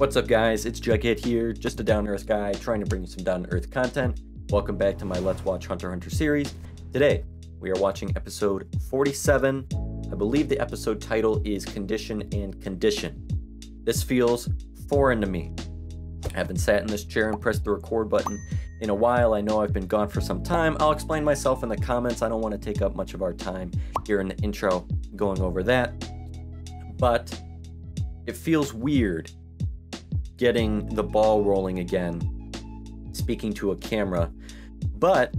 What's up guys, it's Jughead here, just a down-to-earth guy trying to bring you some down-to-earth content. Welcome back to my Let's Watch Hunter x Hunter series. Today, we are watching episode 47. I believe the episode title is Condition and Condition. This feels foreign to me. I haven't sat in this chair and pressed the record button in a while. I know I've been gone for some time. I'll explain myself in the comments. I don't want to take up much of our time here in the intro going over that. But it feels weird getting the ball rolling again, speaking to a camera. But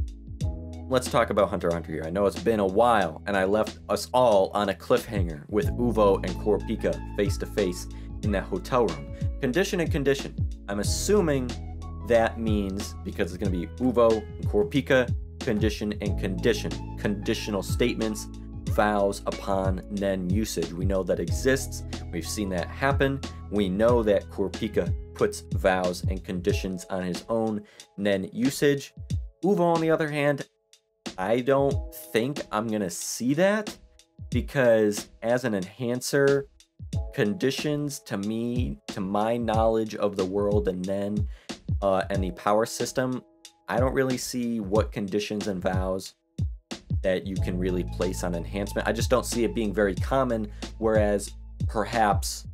let's talk about Hunter x Hunter here. I know it's been a while, and I left us all on a cliffhanger with Uvo and Kurapika face to face in that hotel room. Condition and condition. I'm assuming that means, because it's going to be Uvo and Kurapika, condition and condition. Conditional statements, vows upon Nen usage. We know that exists. We've seen that happen. We know that Kurapika puts vows and conditions on his own Nen usage. Uvo, on the other hand, I don't think I'm gonna see that, because as an enhancer, conditions to me, to my knowledge of the world and Nen and the power system, I don't really see what conditions and vows that you can really place on enhancement. I just don't see it being very common, whereas perhaps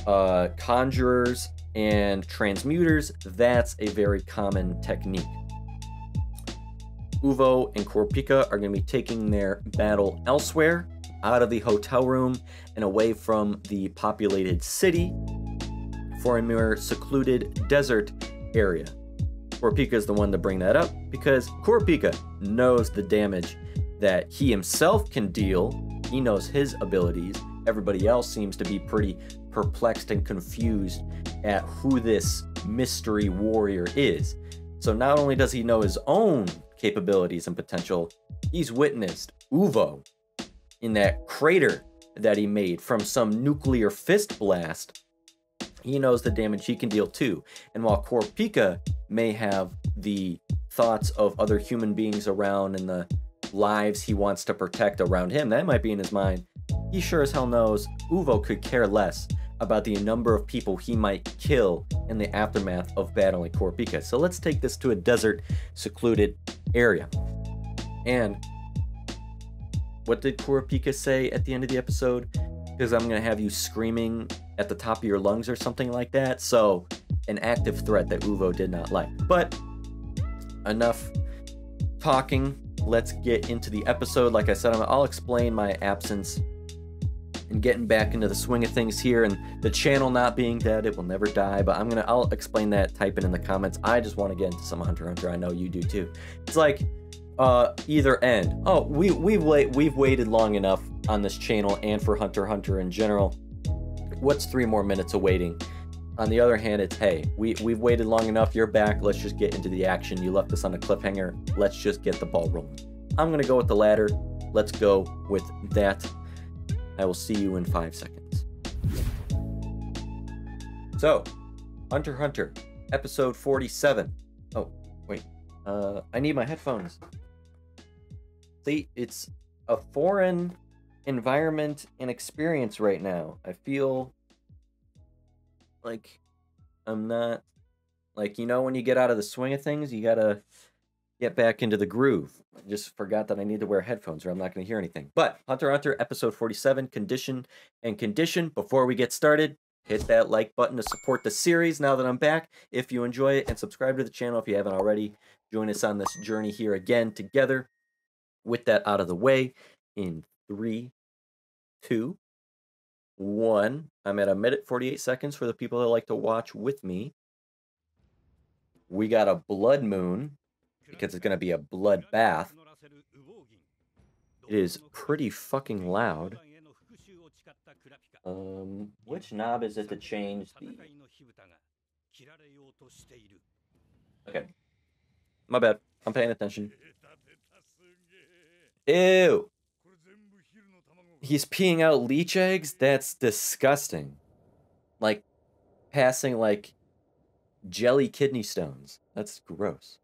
conjurers and transmuters, that's a very common technique. Uvo and Kurapika are going to be taking their battle elsewhere, out of the hotel room and away from the populated city for a more secluded desert area. Kurapika is the one to bring that up, because Kurapika knows the damage that he himself can deal. He knows his abilities. Everybody else seems to be pretty perplexed and confused at who this mystery warrior is. So not only does he know his own capabilities and potential, he's witnessed Uvo in that crater that he made from some nuclear fist blast. He knows the damage he can deal too. And while Kurapika may have the thoughts of other human beings around and the lives he wants to protect around him, that might be in his mind, he sure as hell knows Uvo could care less about the number of people he might kill in the aftermath of battling Kurapika. So let's take this to a desert, secluded area. And what did Kurapika say at the end of the episode? Because I'm going to have you screaming at the top of your lungs or something like that. So an active threat that Uvo did not like. But enough talking. Let's get into the episode. Like I said, I'll explain my absence and getting back into the swing of things here, and the channel not being dead, it will never die. But I'll explain that. Type it in the comments. I just want to get into some Hunter x Hunter. I know you do too. It's like either end. Oh, we've waited long enough on this channel and for Hunter x Hunter in general. What's 3 more minutes of waiting? On the other hand, it's, hey, we've waited long enough. You're back. Let's just get into the action. You left us on a cliffhanger. Let's just get the ball rolling. I'm gonna go with the latter. Let's go with that. I will see you in 5 seconds. So, Hunter x Hunter, episode 47. Oh, wait. I need my headphones. See, it's a foreign environment and experience right now. I feel like I'm not, like, you know, when you get out of the swing of things, you gotta get back into the groove. I just forgot that I need to wear headphones or I'm not going to hear anything. But Hunter x Hunter episode 47, Condition and Condition. Before we get started, hit that like button to support the series now that I'm back. If you enjoy it, and subscribe to the channel if you haven't already. Join us on this journey here again together. With that out of the way, in 3, 2, 1. I'm at 1minute 48 seconds for the people that like to watch with me. We got a blood moon, because it's going to be a bloodbath. It is pretty fucking loud. Which knob is it to change the... Okay. My bad. I'm paying attention. Ew! He's peeing out leech eggs? That's disgusting. Like, passing, like, jelly kidney stones. That's gross.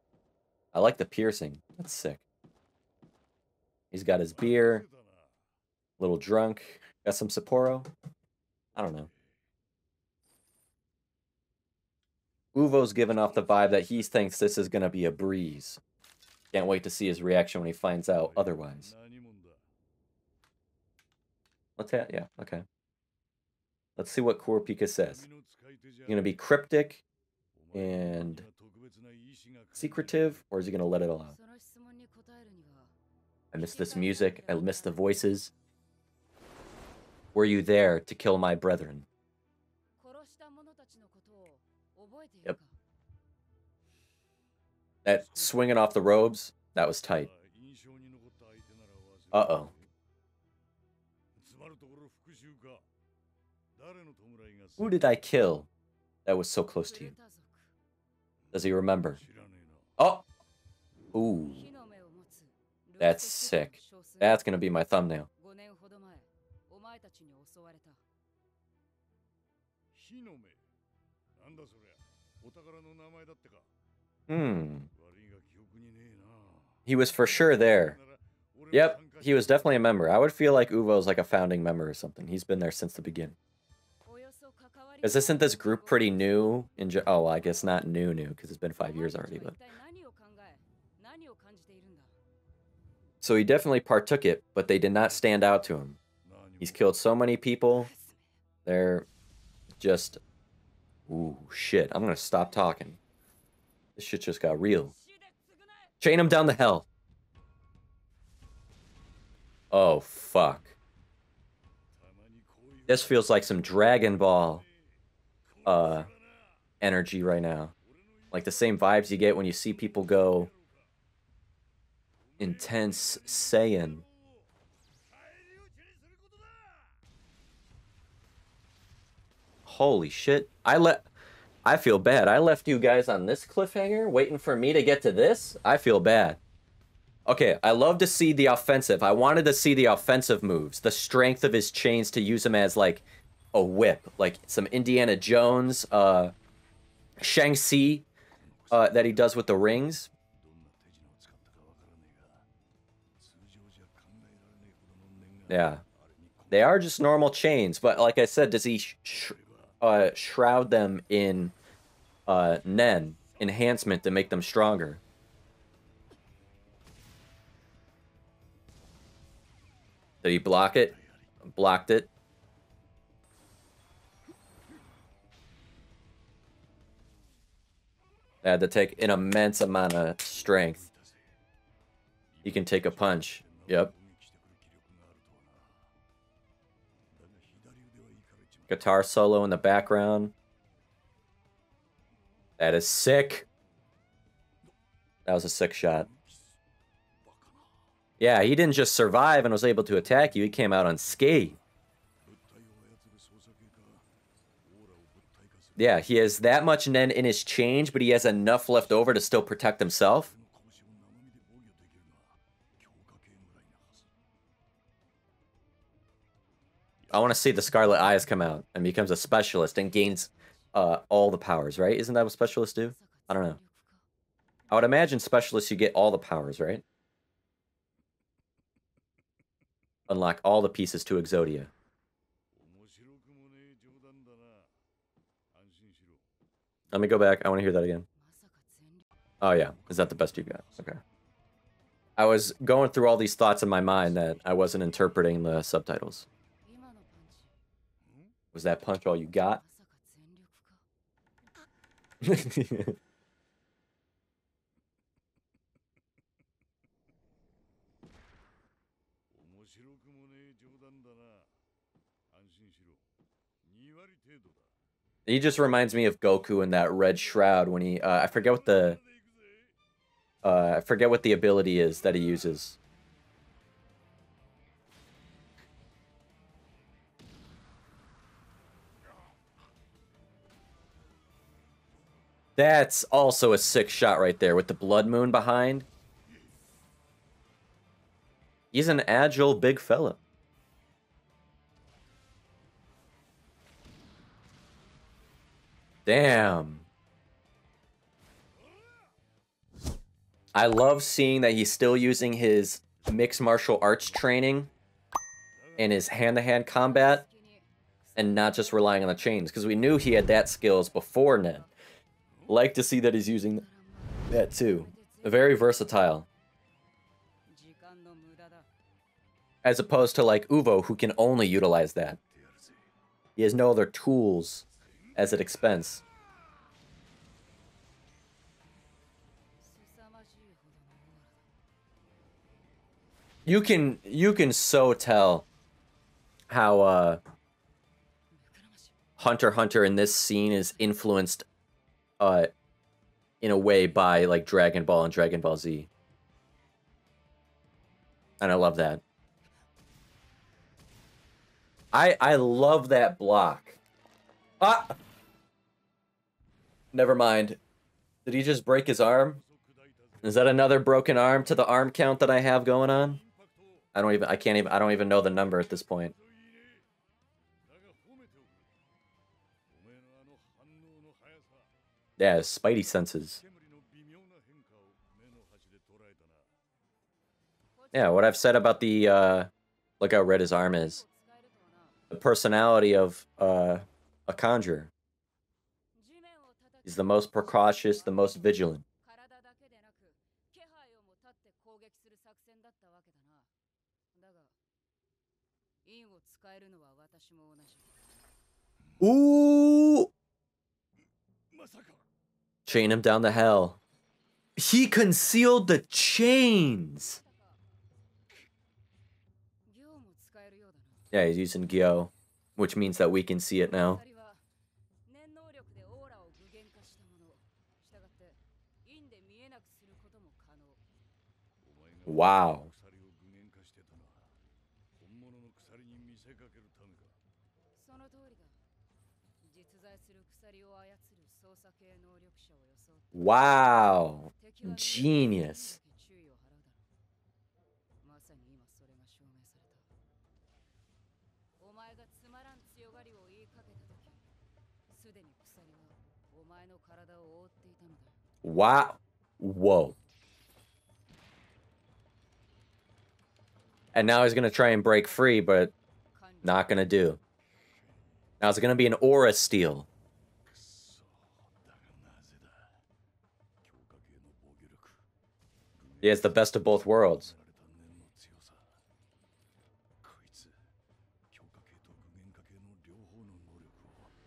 I like the piercing. That's sick. He's got his beer. A little drunk. Got some Sapporo. I don't know. Uvo's giving off the vibe that he thinks this is going to be a breeze. Can't wait to see his reaction when he finds out otherwise. Yeah, okay. Let's see what Kurapika says. He's going to be cryptic and secretive, or is he going to let it all out? I miss this music. I miss the voices. Were you there to kill my brethren? Yep. That swinging off the robes, that was tight. Uh-oh. Who did I kill that was so close to you? Does he remember? Oh! Ooh. That's sick. That's gonna be my thumbnail. He was for sure there. Yep, he was definitely a member. I would feel like Uvo's like a founding member or something. He's been there since the beginning. Isn't this group pretty new? Oh, I guess not new, because it's been 5 years already, but... So he definitely partook it, but they did not stand out to him. He's killed so many people. They're just... Ooh, shit. I'm gonna stop talking. This shit just got real. Chain him down to hell. Oh, fuck. This feels like some Dragon Ball energy right now. Like the same vibes you get when you see people go intense Saiyan. Holy shit. I feel bad. I left you guys on this cliffhanger waiting for me to get to this. I feel bad. Okay, I love to see the offensive. I wanted to see the offensive moves. The strength of his chains to use them as, like, a whip. Like, some Indiana Jones, Shang-Chi, that he does with the rings. Yeah. They are just normal chains, but like I said, does he shroud them in Nen enhancement to make them stronger? Did he block it? Blocked it. That had to take an immense amount of strength. He can take a punch. Yep. Guitar solo in the background. That is sick. That was a sick shot. Yeah, he didn't just survive and was able to attack you. He came out unscathed. Yeah, he has that much Nen in his change, but he has enough left over to still protect himself. I want to see the Scarlet Eyes come out and becomes a specialist and gains all the powers, right? Isn't that what specialists do? I don't know. I would imagine specialists, you get all the powers, right? Unlock all the pieces to Exodia. Let me go back. I want to hear that again. Oh, yeah. Is that the best you got? Okay. I was going through all these thoughts in my mind that I wasn't interpreting the subtitles. Was that punch all you got? He just reminds me of Goku in that red shroud when he I forget what the ability is that he uses. That's also a sick shot right there with the blood moon behind. He's an agile big fella. Damn. I love seeing that he's still using his mixed martial arts training and his hand-to-hand combat and not just relying on the chains, because we knew he had that skills before Nen. Like to see that he's using that too. Very versatile. As opposed to like Uvo, who can only utilize that. He has no other tools as an expense. You can so tell how Hunter x Hunter in this scene is influenced in a way by like Dragon Ball and Dragon Ball Z. And I love that. I love that block. Ah! Never mind. Did he just break his arm? Is that another broken arm to the arm count that I have going on? I don't even know the number at this point. Yeah, Spidey senses. Yeah, what I've said about the, look how red his arm is. The personality of, a conjurer. He's the most precautious, the most vigilant. Ooh! Chain him down to hell. He concealed the chains! Yeah, he's using Gyo, which means that we can see it now. Wow. Wow. Genius. Wow. Whoa. And now he's going to try and break free, but not going to do. Now it's going to be an aura steal. He has the best of both worlds.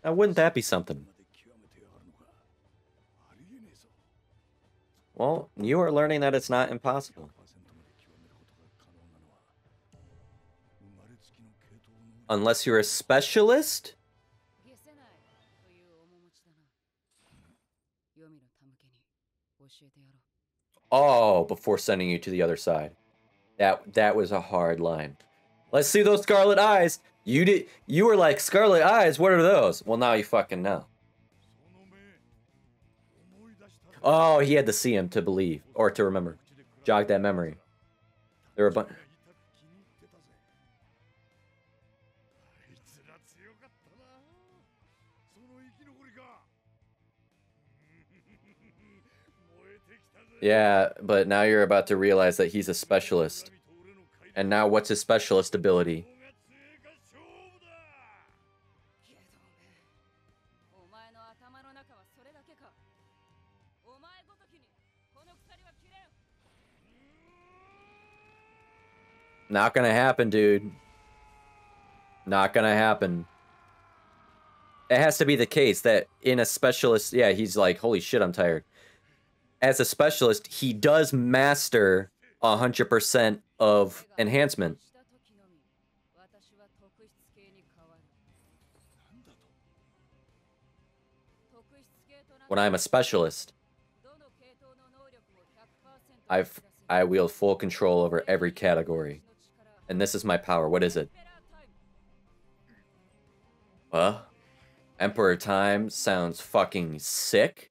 Now, wouldn't that be something? Well, you are learning that it's not impossible. Unless you're a specialist? Oh, before sending you to the other side. That was a hard line. Let's see those scarlet eyes. You were like, scarlet eyes, what are those? Well, now you fucking know. Oh, he had to see him to believe, or to remember. Jog that memory. There were a bunch. Yeah, but now you're about to realize that he's a specialist. And now what's his specialist ability? Not gonna happen, dude. Not gonna happen. It has to be the case that in a specialist, yeah, he's like, holy shit, I'm tired. As a specialist, he does master 100% of enhancement. When I'm a specialist, I wield full control over every category. And this is my power. What is it? Emperor Time sounds fucking sick.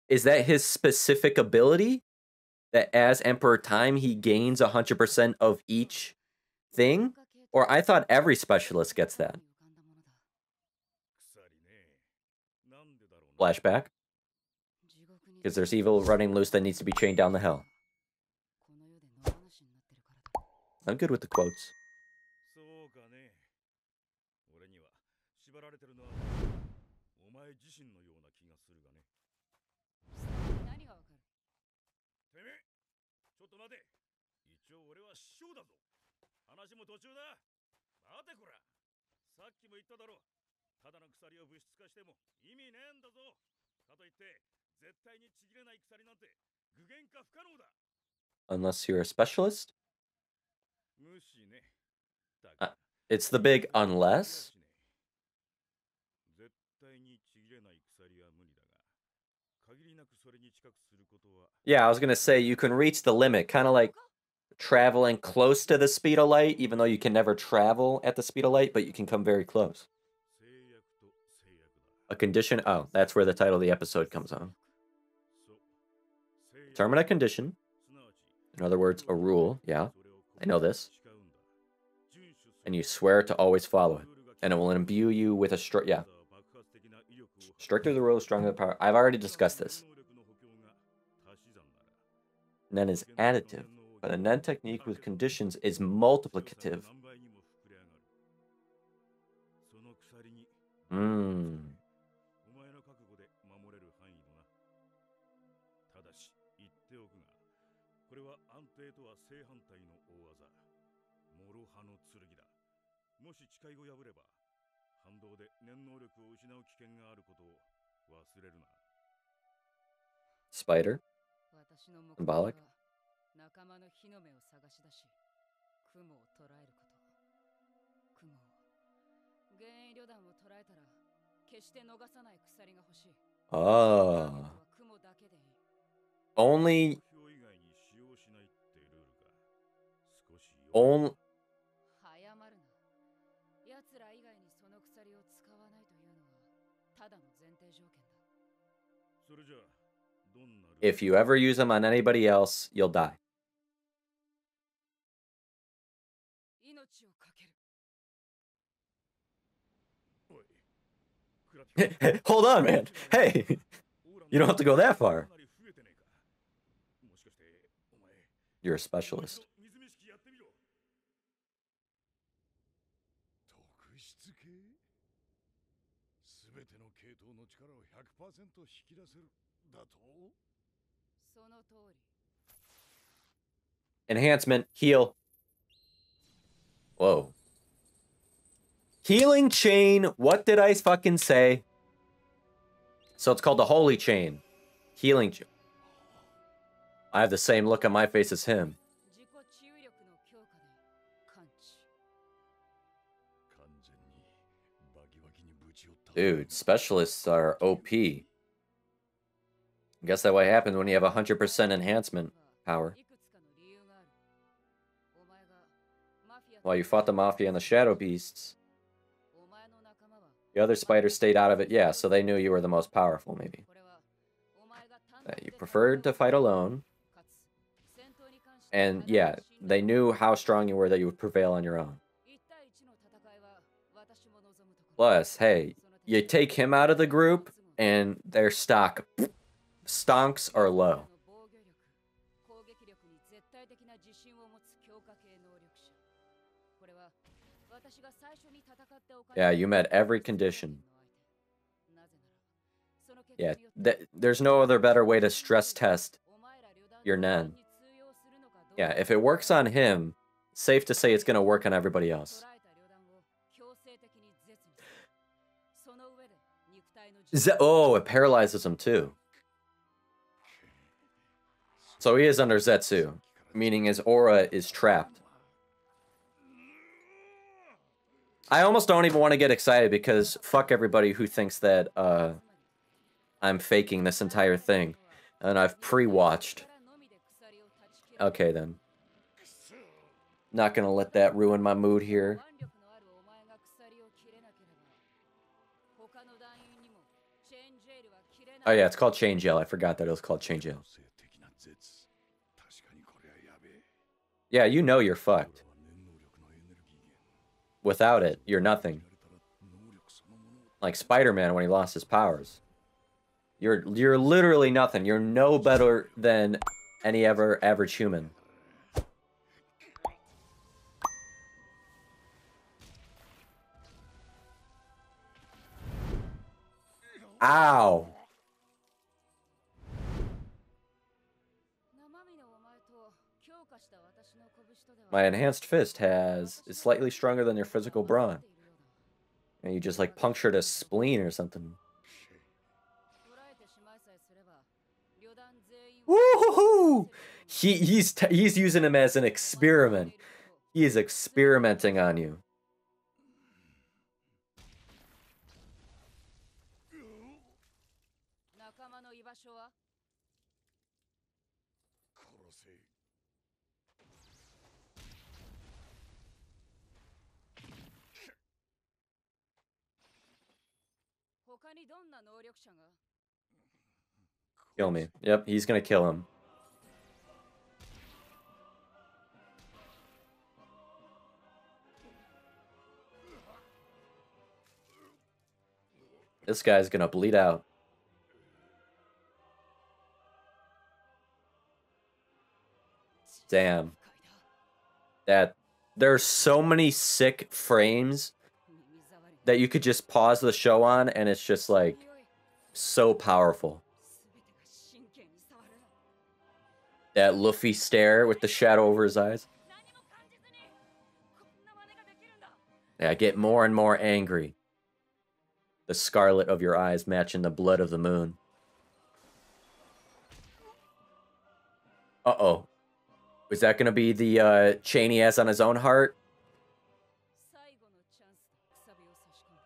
Is that his specific ability? That as Emperor Time, he gains 100% of each thing? Or I thought every specialist gets that. Flashback. Because there's evil running loose that needs to be chained down the hell. I'm good with the quotes. Unless you're a specialist? Uh, it's the big unless? Yeah, I was gonna say you can reach the limit, kind of like traveling close to the speed of light, even though you can never travel at the speed of light, but you can come very close. A condition? Oh, that's where the title of the episode comes on. Determine a condition. In other words, a rule. Yeah, I know this. And you swear to always follow it. And it will imbue you with a yeah. Stricter the rule, stronger the power. I've already discussed this. Nen is additive, but a Nen technique with conditions is multiplicative. Spider. Symbolic. Oh. Only. If you ever use them on anybody else, you'll die. Hold on, man. Hey, you don't have to go that far. You're a specialist. Enhancement, heal. Whoa. Healing chain. What did I fucking say? So it's called the Holy Chain. Healing chain. I have the same look on my face as him. Dude, specialists are OP. I guess that's what happens when you have 100% enhancement power. While you fought the Mafia and the Shadow Beasts, the other spiders stayed out of it. Yeah, so they knew you were the most powerful, maybe. You preferred to fight alone. And yeah, they knew how strong you were, that you would prevail on your own. Plus, hey, you take him out of the group, and their stonks are low. Yeah, you met every condition. Yeah, there's no other better way to stress test your Nen. Yeah, if it works on him, safe to say it's going to work on everybody else. Oh, it paralyzes him too. So he is under Zetsu, meaning his aura is trapped. I almost don't even want to get excited because fuck everybody who thinks that I'm faking this entire thing. And I've pre-watched. Okay then. Not gonna let that ruin my mood here. Oh yeah, it's called Chain Jail. I forgot that it was called Chain Jail. Yeah, you know you're fucked. Without it, you're nothing. Like Spider-Man when he lost his powers. You're literally nothing. You're no better than any average human. Ow. My enhanced fist is slightly stronger than your physical brawn. And you just like punctured a spleen or something. Woohoo! He's using him as an experiment. He is experimenting on you. Kill me. Yep, he's gonna kill him. This guy's gonna bleed out. Damn. There's so many sick frames that you could just pause the show on and it's just like so powerful. That Luffy stare with the shadow over his eyes. Yeah, I get more and more angry. The scarlet of your eyes matching the blood of the moon. Uh-oh. Is that going to be the chain he has on his own heart?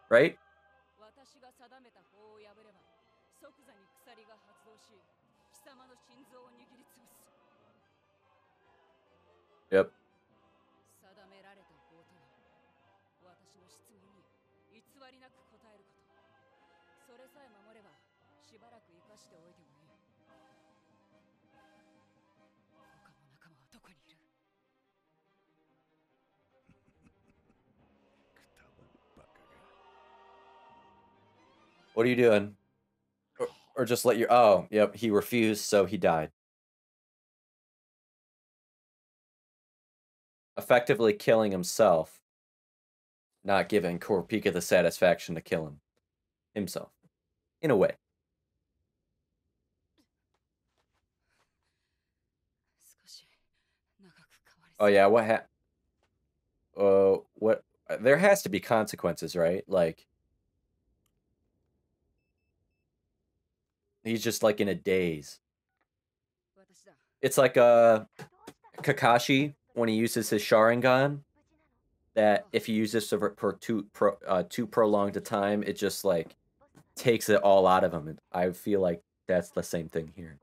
Right? Yep. What are you doing? Or just let your... Oh, yep, he refused, so he died. Effectively killing himself. Not giving Kurapika the satisfaction to kill him. Himself. In a way. Oh yeah, what... There has to be consequences, right? Like... He's just like in a daze. It's like Kakashi when he uses his Sharingan. That if he uses this for too prolonged a time, it just like takes it all out of him. And I feel like that's the same thing here.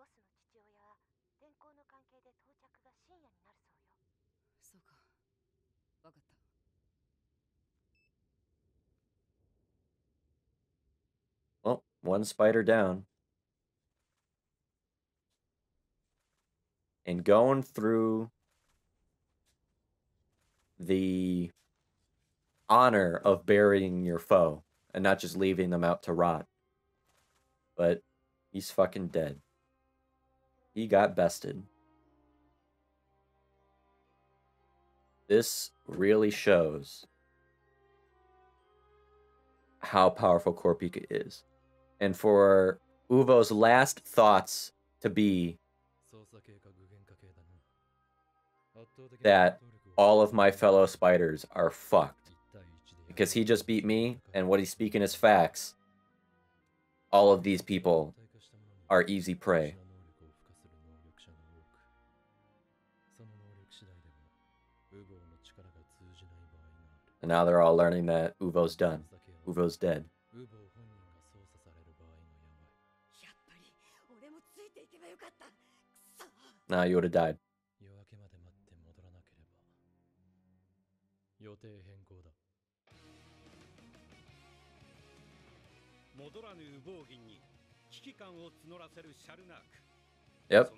Well, one spider down. And going through the honor of burying your foe and not just leaving them out to rot. But he's fucking dead. He got bested. This really shows how powerful Kurapika is. And for Uvo's last thoughts to be that all of my fellow spiders are fucked. Because he just beat me, and what he's speaking is facts. All of these people are easy prey. And now they're all learning that Uvo's done. Uvo's dead. Nah, you would have died. Yep.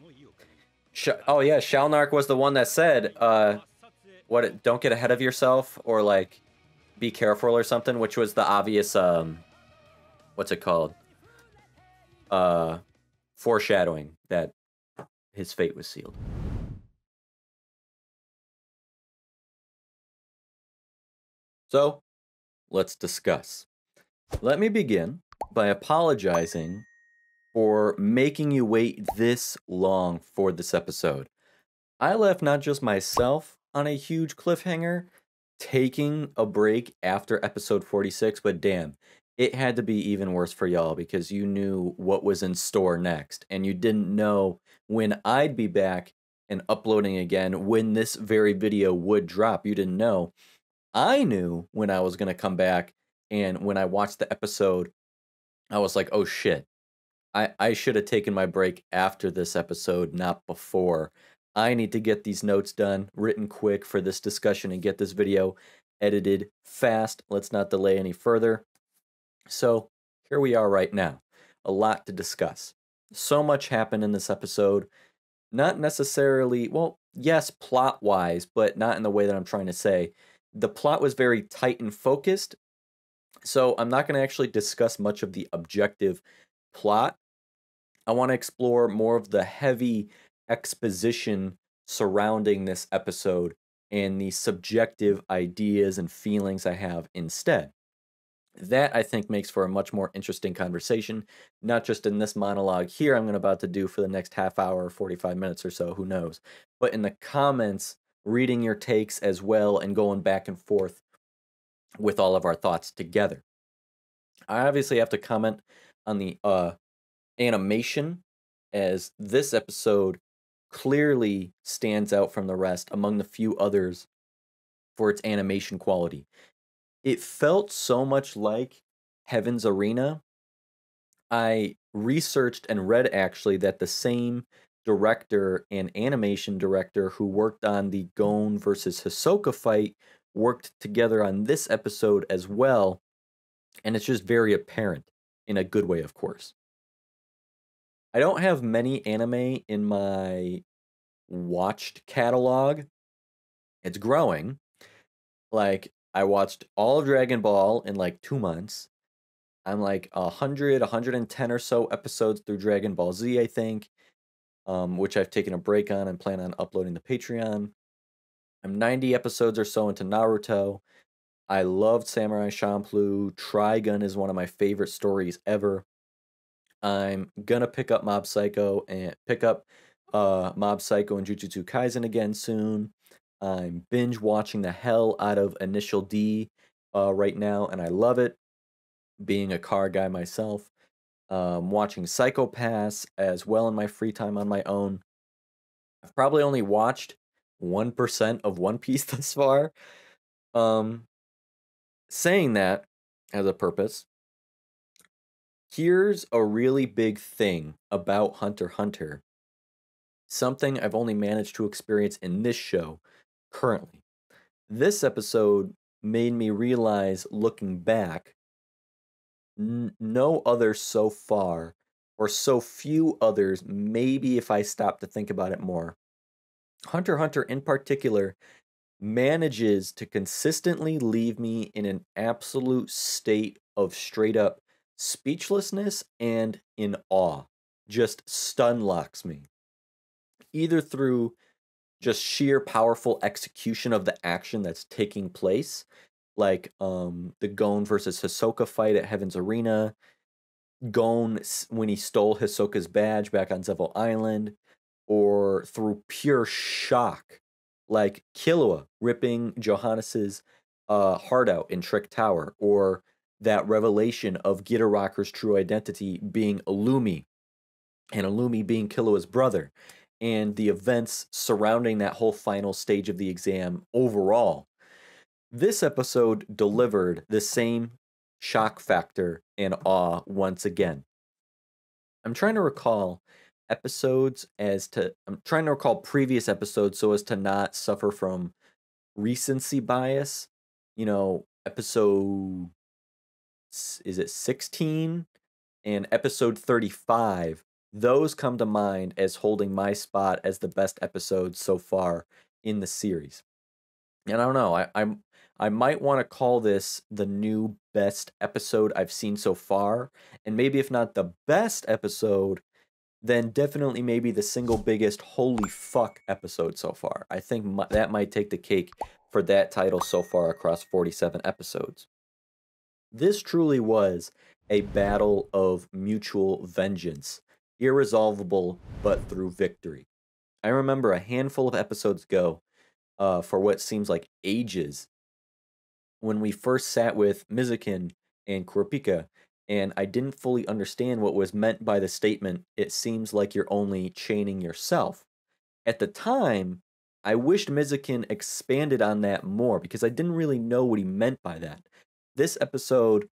Oh yeah, Shalnark was the one that said, don't get ahead of yourself, or like, be careful or something, which was the obvious, what's it called? Foreshadowing that his fate was sealed. So, let's discuss. Let me begin by apologizing for making you wait this long for this episode. I left not just myself on a huge cliffhanger, taking a break after episode 46, but damn, it had to be even worse for y'all because you knew what was in store next, and you didn't know when I'd be back and uploading again, when this very video would drop. You didn't know. I knew when I was going to come back, and when I watched the episode, I was like, oh shit. I should have taken my break after this episode, not before. I need to get these notes done, written quick for this discussion, and get this video edited fast. Let's not delay any further. So, here we are right now. A lot to discuss. So much happened in this episode. Not necessarily, well, yes, plot wise, but not in the way that I'm trying to say. The plot was very tight and focused. So, I'm not going to actually discuss much of the objective plot. I want to explore more of the heavy exposition surrounding this episode and the subjective ideas and feelings I have instead. That, I think, makes for a much more interesting conversation, not just in this monologue here I'm about to do for the next half hour, 45 minutes or so, who knows, but in the comments, reading your takes as well and going back and forth with all of our thoughts together. I obviously have to comment on the animation, as this episode clearly stands out from the rest among the few others for its animation quality. It felt so much like Heaven's Arena. I researched and read actually that the same director and animation director who worked on the Gon versus Hisoka fight worked together on this episode as well, and it's just very apparent in a good way, of course. I don't have many anime in my watched catalog. It's growing. Like, I watched all of Dragon Ball in like 2 months. I'm like 100, 110 or so episodes through Dragon Ball Z, I think, which I've taken a break on and plan on uploading to Patreon. I'm 90 episodes or so into Naruto. I loved Samurai Champloo. Trigun is one of my favorite stories ever. I'm gonna pick up Mob Psycho and Mob Psycho and Jujutsu Kaisen again soon. I'm binge watching the hell out of Initial D right now, and I love it. Being a car guy myself, watching Psycho Pass as well in my free time on my own. I've probably only watched 1% of One Piece thus far. Saying that has a purpose. Here's a really big thing about Hunter x Hunter. Something I've only managed to experience in this show currently. This episode made me realize, looking back, no other so far, or so few others, maybe if I stop to think about it more. Hunter x Hunter in particular manages to consistently leave me in an absolute state of straight up speechlessness and in awe. Just stun locks me. Either through just sheer powerful execution of the action that's taking place, like the Gon versus Hisoka fight at Heaven's Arena, Gon when he stole Hisoka's badge back on Zevo Island, or through pure shock, like Killua ripping Johannes's heart out in Trick Tower, or that revelation of Gitarakur's true identity being Illumi, and Illumi being Killua's brother, and the events surrounding that whole final stage of the exam overall. This episode delivered the same shock factor and awe once again. I'm trying to recall I'm trying to recall previous episodes so as to not suffer from recency bias. You know, episode, is it 16 and episode 35? Those come to mind as holding my spot as the best episode so far in the series. And I don't know, I might want to call this the new best episode I've seen so far, and maybe if not the best episode, then definitely maybe the single biggest holy fuck episode so far. I think that might take the cake for that title so far across 47 episodes. This truly was a battle of mutual vengeance, irresolvable but through victory. I remember a handful of episodes ago, for what seems like ages, when we first sat with Mizukin and Kurapika, and I didn't fully understand what was meant by the statement, "It seems like you're only chaining yourself." At the time, I wished Mizukin expanded on that more because I didn't really know what he meant by that. This episode,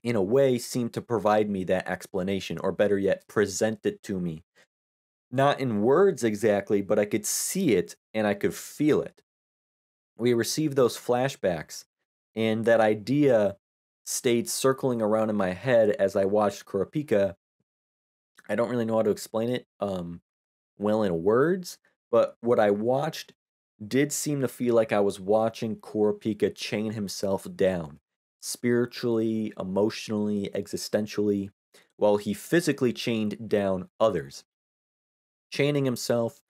in a way, seemed to provide me that explanation, or better yet, present it to me. Not in words exactly, but I could see it and I could feel it. We received those flashbacks, and that idea stayed circling around in my head as I watched Kurapika. I don't really know how to explain it well in words, but what I watched did seem to feel like I was watching Kurapika chain himself down, spiritually, emotionally, existentially, while he physically chained down others. Chaining himself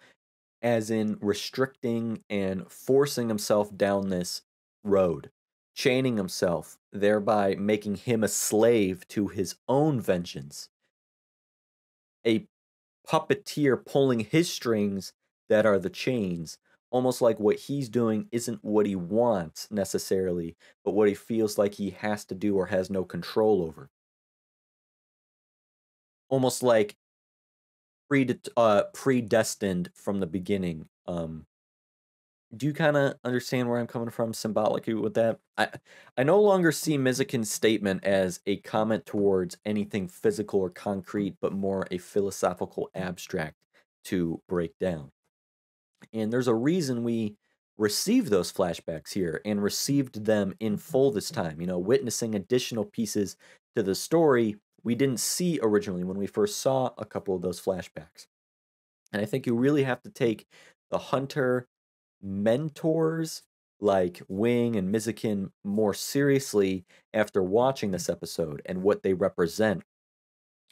as in restricting and forcing himself down this road, chaining himself, thereby making him a slave to his own vengeance, a puppeteer pulling his strings that are the chains, almost like what he's doing isn't what he wants necessarily, but what he feels like he has to do or has no control over. Almost like predestined from the beginning. Do you kinda understand where I'm coming from symbolically with that? I no longer see Mizukin's statement as a comment towards anything physical or concrete, but more a philosophical abstract to break down. And there's a reason we received those flashbacks here and received them in full this time, witnessing additional pieces to the story we didn't see originally when we first saw a couple of those flashbacks. And I think you really have to take the hunter mentors like Wing and Mizukin more seriously after watching this episode and what they represent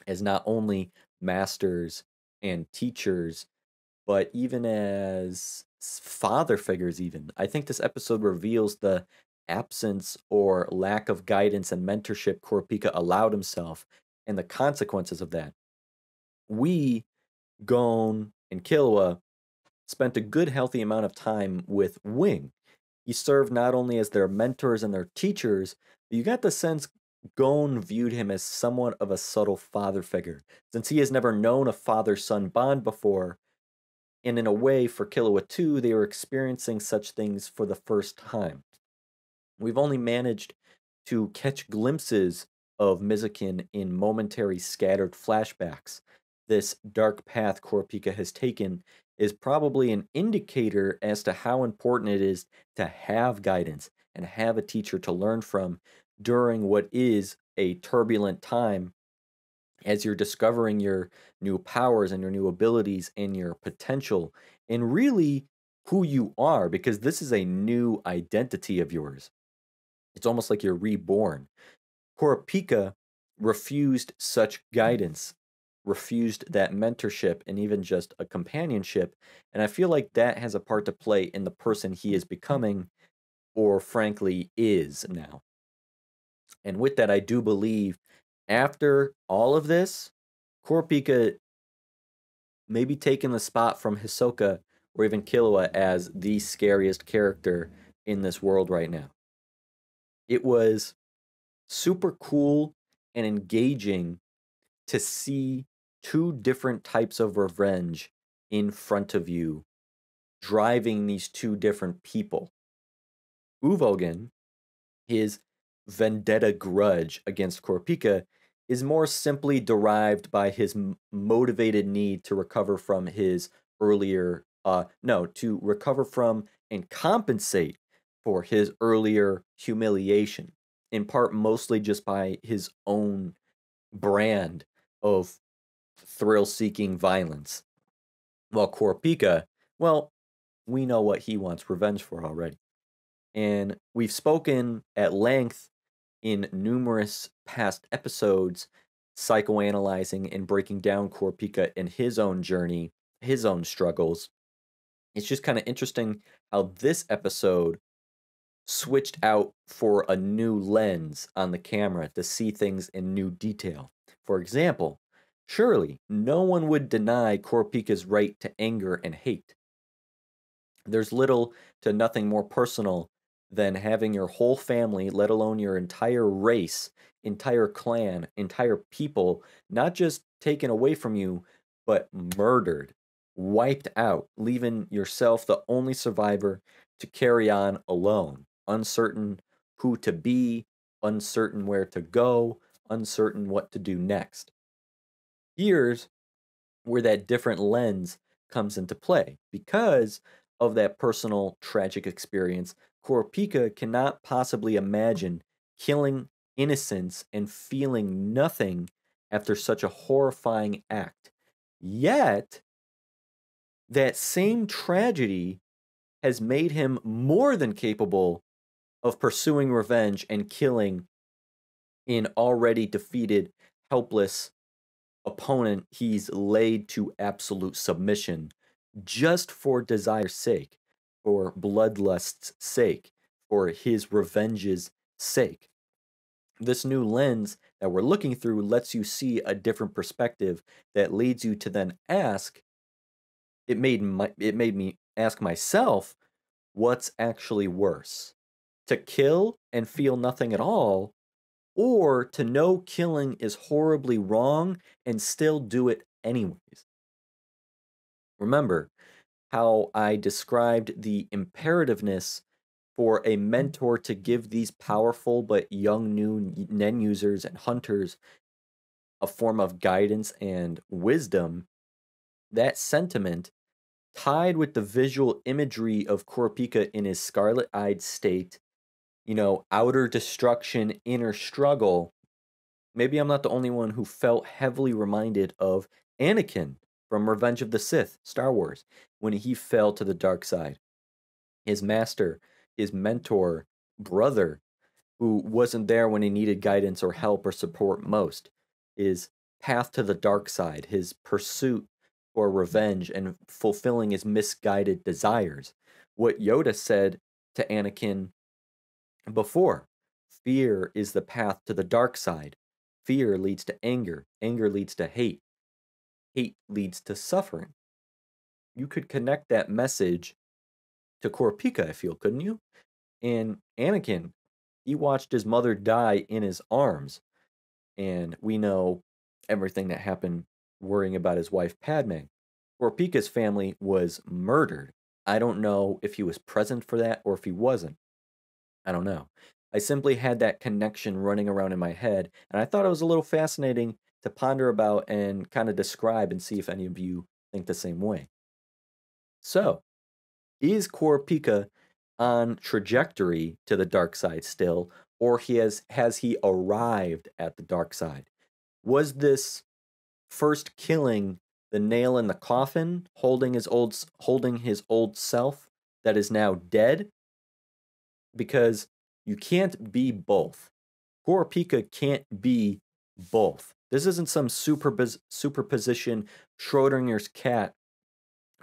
as not only masters and teachers, but even as father figures. Even I think this episode reveals the absence or lack of guidance and mentorship Kurapika allowed himself and the consequences of that. We, Gon, and Killua spent a good healthy amount of time with Wing. He served not only as their mentors and their teachers, but you got the sense Gon viewed him as somewhat of a subtle father figure, since he has never known a father son bond before. And in a way, for Killua too, they were experiencing such things for the first time. We've only managed to catch glimpses of Mizukin in momentary scattered flashbacks. This dark path Kurapika has taken is probably an indicator as to how important it is to have guidance and have a teacher to learn from during what is a turbulent time as you're discovering your new powers and your new abilities and your potential and really who you are, because this is a new identity of yours. It's almost like you're reborn. Kurapika refused such guidance, refused that mentorship, and even just a companionship. And I feel like that has a part to play in the person he is becoming, or frankly, is now. And with that, I do believe after all of this, Kurapika maybe taking the spot from Hisoka or even Killua as the scariest character in this world right now. It was super cool and engaging to see two different types of revenge in front of you, driving these two different people. Uvogin, his vendetta grudge against Kurapika, is more simply derived by his motivated need to recover from his earlier, no, to recover from and compensate for his earlier humiliation, in part mostly just by his own brand of thrill seeking violence. While Kurapika, well, we know what he wants revenge for already. And we've spoken at length in numerous past episodes, psychoanalyzing and breaking down Kurapika and his own journey, his own struggles. It's just kind of interesting how this episode switched out for a new lens on the camera to see things in new detail. For example, Surely, no one would deny Kurapika's right to anger and hate. There's little to nothing more personal than having your whole family, let alone your entire race, entire clan, entire people, not just taken away from you, but murdered, wiped out, leaving yourself the only survivor to carry on alone, uncertain who to be, uncertain where to go, uncertain what to do next. Here's where that different lens comes into play. Because of that personal tragic experience, Kurapika cannot possibly imagine killing innocents and feeling nothing after such a horrifying act. Yet, that same tragedy has made him more than capable of pursuing revenge and killing an already defeated, helpless opponent he's laid to absolute submission just for desire's sake, for bloodlust's sake, for his revenge's sake. This new lens that we're looking through lets you see a different perspective that leads you to then ask, it made me ask myself, what's actually worse? To kill and feel nothing at all, or to know killing is horribly wrong and still do it anyways. Remember how I described the imperativeness for a mentor to give these powerful but young new Nen users and hunters a form of guidance and wisdom. That sentiment, tied with the visual imagery of Kurapika in his scarlet eyed state, outer destruction, inner struggle. Maybe I'm not the only one who felt heavily reminded of Anakin from Revenge of the Sith, Star Wars, when he fell to the dark side. His master, his mentor, brother, who wasn't there when he needed guidance or help or support most, his path to the dark side, his pursuit for revenge and fulfilling his misguided desires. What Yoda said to Anakin before, fear is the path to the dark side. Fear leads to anger. Anger leads to hate. Hate leads to suffering. You could connect that message to Kurapika, I feel, couldn't you? And Anakin, he watched his mother die in his arms. And we know everything that happened worrying about his wife Padme. Kurapika's family was murdered. I don't know if he was present for that or if he wasn't. I don't know. I simply had that connection running around in my head, and I thought it was a little fascinating to ponder about and kind of describe and see if any of you think the same way. So, is Kurapika on trajectory to the dark side still, or has he arrived at the dark side? Was this first killing the nail in the coffin, holding his old self that is now dead? Because you can't be both. Kurapika can't be both. This isn't some superposition Schrodinger's cat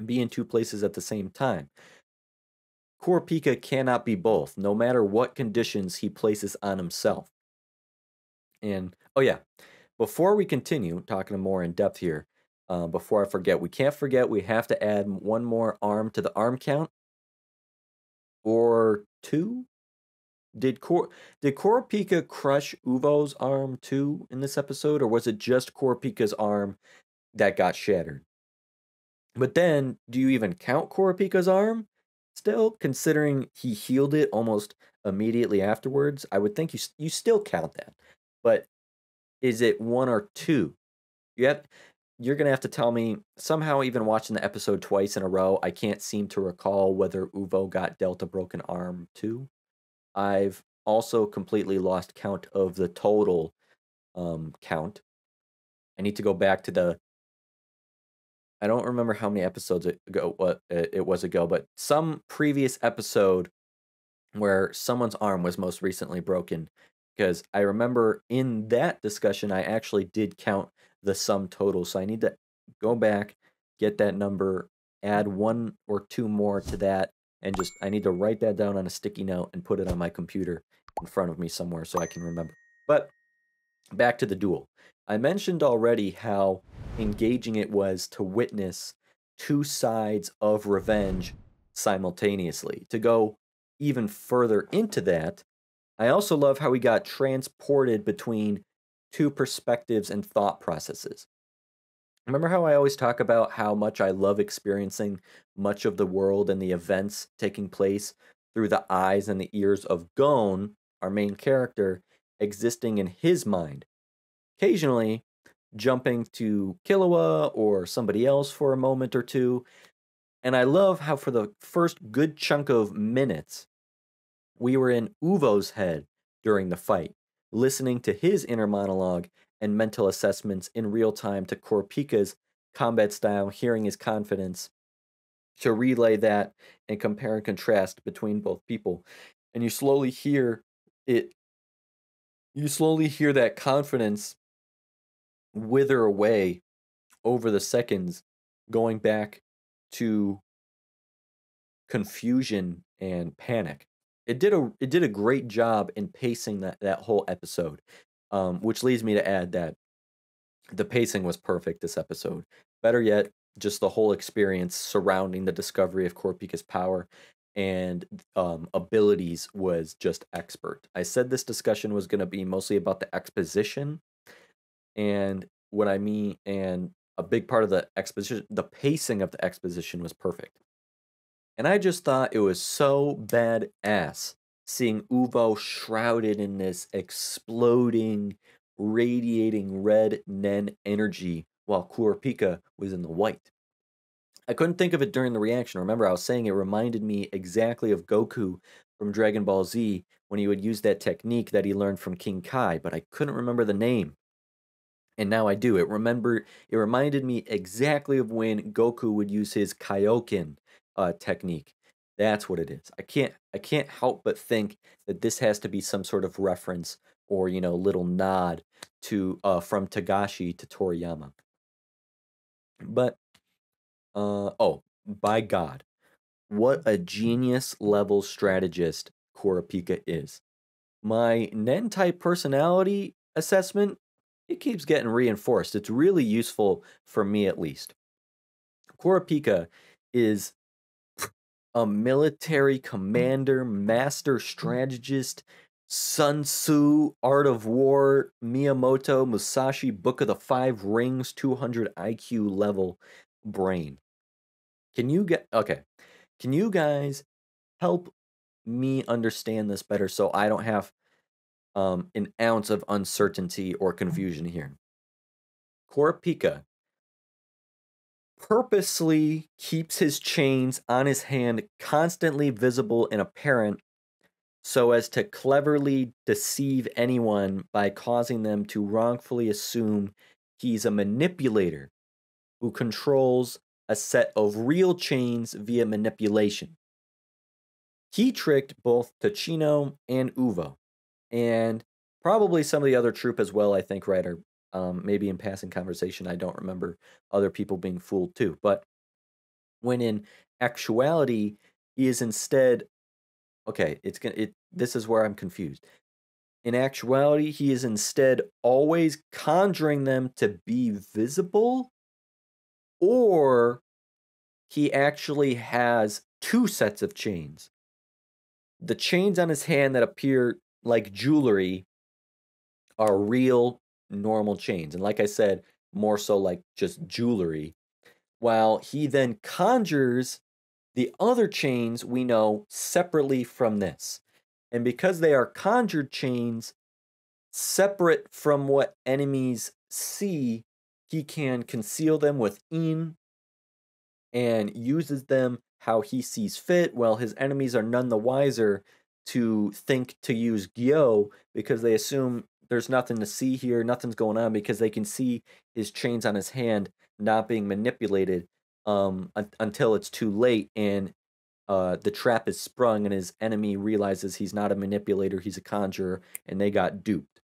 be in two places at the same time. Kurapika cannot be both, no matter what conditions he places on himself. And, oh yeah, before we continue talking more in depth here, before I forget, we can't forget we have to add one more arm to the arm count. Or two? Did Kurapika crush Uvo's arm too in this episode, or was it just Kurapika's arm that got shattered? But then, do you even count Kurapika's arm? Still, considering he healed it almost immediately afterwards, I would think you still count that. But is it one or two? You're gonna have to tell me. Somehow, even watching the episode twice in a row, I can't seem to recall whether Uvo got dealt a broken arm too. I've also completely lost count of the total count. I need to go back to the. I don't remember how many episodes it was ago, but some previous episode where someone's arm was most recently broken. Because I remember in that discussion, I actually did count the sum total. So I need to go back, get that number, add one or two more to that, and I need to write that down on a sticky note and put it on my computer in front of me somewhere so I can remember. But back to the duel. I mentioned already how engaging it was to witness two sides of revenge simultaneously. To go even further into that, I also love how we got transported between two perspectives and thought processes. Remember how I always talk about how much I love experiencing much of the world and the events taking place through the eyes and the ears of Gon, our main character, existing in his mind. Occasionally, jumping to Killua or somebody else for a moment or two. And I love how, for the first good chunk of minutes, we were in Uvo's head during the fight, listening to his inner monologue and mental assessments in real time to Korpika's combat style, hearing his confidence, to relay that and compare and contrast between both people. And it, you slowly hear that confidence wither away over the seconds, going back to confusion and panic. It did a great job in pacing that whole episode, which leads me to add that the pacing was perfect this episode. Better yet, just the whole experience surrounding the discovery of Korpika's power and abilities was just expert. I said this discussion was going to be mostly about the exposition, and what I mean, and a big part of the exposition, the pacing of the exposition was perfect. And I just thought it was so badass seeing Uvo shrouded in this exploding, radiating red Nen energy while Kurapika was in the white. I couldn't think of it during the reaction. Remember, I was saying it reminded me exactly of Goku from Dragon Ball Z when he would use that technique that he learned from King Kai, but I couldn't remember the name. And now I do. It reminded me exactly of when Goku would use his Kaioken technique. That's what it is. I can't help but think that this has to be some sort of reference or little nod to from Tagashi to Toriyama. But oh, by God, what a genius level strategist Kurapika is. My Nen type personality assessment, it keeps getting reinforced. It's really useful for me at least. Kurapika is a military commander, master strategist, Sun Tzu, Art of War, Miyamoto, Musashi, Book of the Five Rings, 200 IQ level brain. Can you get okay? Can you guys help me understand this better so I don't have an ounce of uncertainty or confusion here? Kurapika purposely keeps his chains on his hand constantly visible and apparent so as to cleverly deceive anyone by causing them to wrongfully assume he's a manipulator who controls a set of real chains via manipulation. He tricked both Tachino and Uvo, and probably some of the other troop as well, I think, right? Or maybe in passing conversation, I don't remember other people being fooled too. But when in actuality, he is instead okay. This is where I'm confused. In actuality, he is instead always conjuring them to be visible, or he actually has two sets of chains. The chains on his hand that appear like jewelry are real normal chains. And like I said, more so like just jewelry. While he then conjures the other chains we know separately from this. And because they are conjured chains, separate from what enemies see, he can conceal them within and uses them how he sees fit, while his enemies are none the wiser to think to use Gyo because they assume there's nothing to see here, nothing's going on because they can see his chains on his hand not being manipulated until it's too late and the trap is sprung and his enemy realizes he's not a manipulator, he's a conjurer, and they got duped.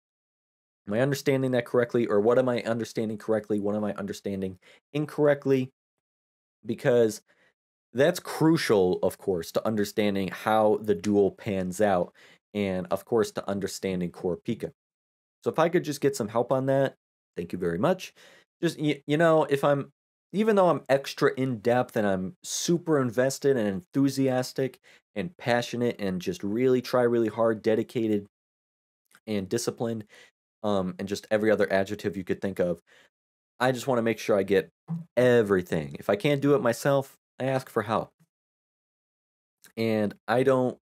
Am I understanding that correctly? Or what am I understanding correctly? What am I understanding incorrectly? Because that's crucial, of course, to understanding how the duel pans out, and of course, to understanding Kurapika. So if I could just get some help on that, thank you very much. just you know, if I'm even though I'm extra in depth and I'm super invested and enthusiastic and passionate and just really try really hard, dedicated and disciplined, and just every other adjective you could think of, I just want to make sure I get everything. If I can't do it myself, I ask for help. And I don't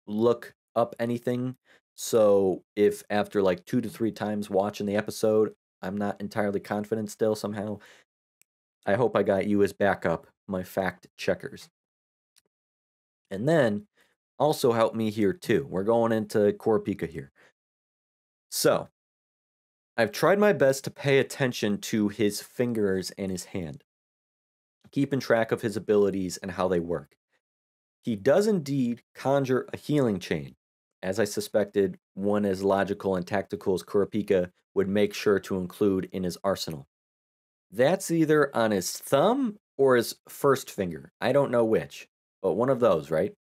look up anything. So if after like 2 to 3 times watching the episode, I'm not entirely confident still somehow, I hope I got you as backup, my fact checkers. And then also help me here too. We're going into Kurapika here. So I've tried my best to pay attention to his fingers and his hand, keeping track of his abilities and how they work. He does indeed conjure a healing chain, as I suspected one as logical and tactical as Kurapika would make sure to include in his arsenal. That's either on his thumb or his first finger. I don't know which, but one of those, right?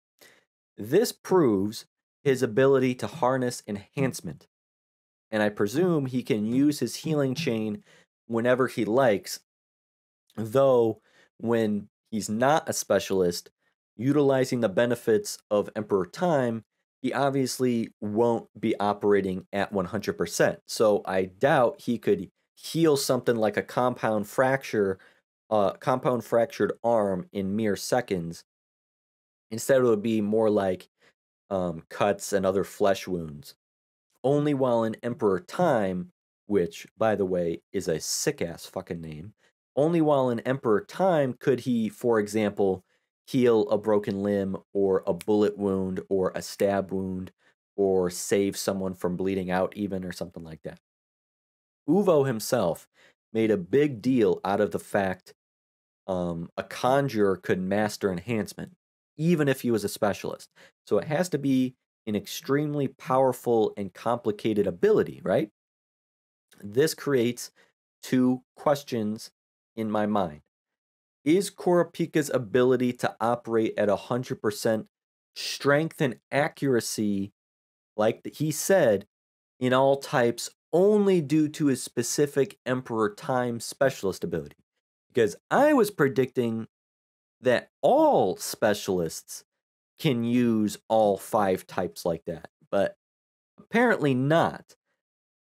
This proves his ability to harness enhancement, and I presume he can use his healing chain whenever he likes, though when he's not a specialist, utilizing the benefits of Emperor Time, he obviously won't be operating at 100%. So I doubt he could heal something like a compound fractured arm in mere seconds. Instead, it would be more like cuts and other flesh wounds. Only while in Emperor Time, which, by the way, is a sick ass fucking name, only while in Emperor Time could he, for example, heal a broken limb or a bullet wound or a stab wound or save someone from bleeding out, even, or something like that. Uvo himself made a big deal out of the fact a conjurer could master enhancement, even if he was a specialist. So it has to be an extremely powerful and complicated ability, right? This creates two questions in my mind. Is Kurapika's ability to operate at 100% strength and accuracy, like he said, in all types only due to his specific Emperor Time specialist ability? Because I was predicting that all specialists can use all 5 types like that, but apparently not.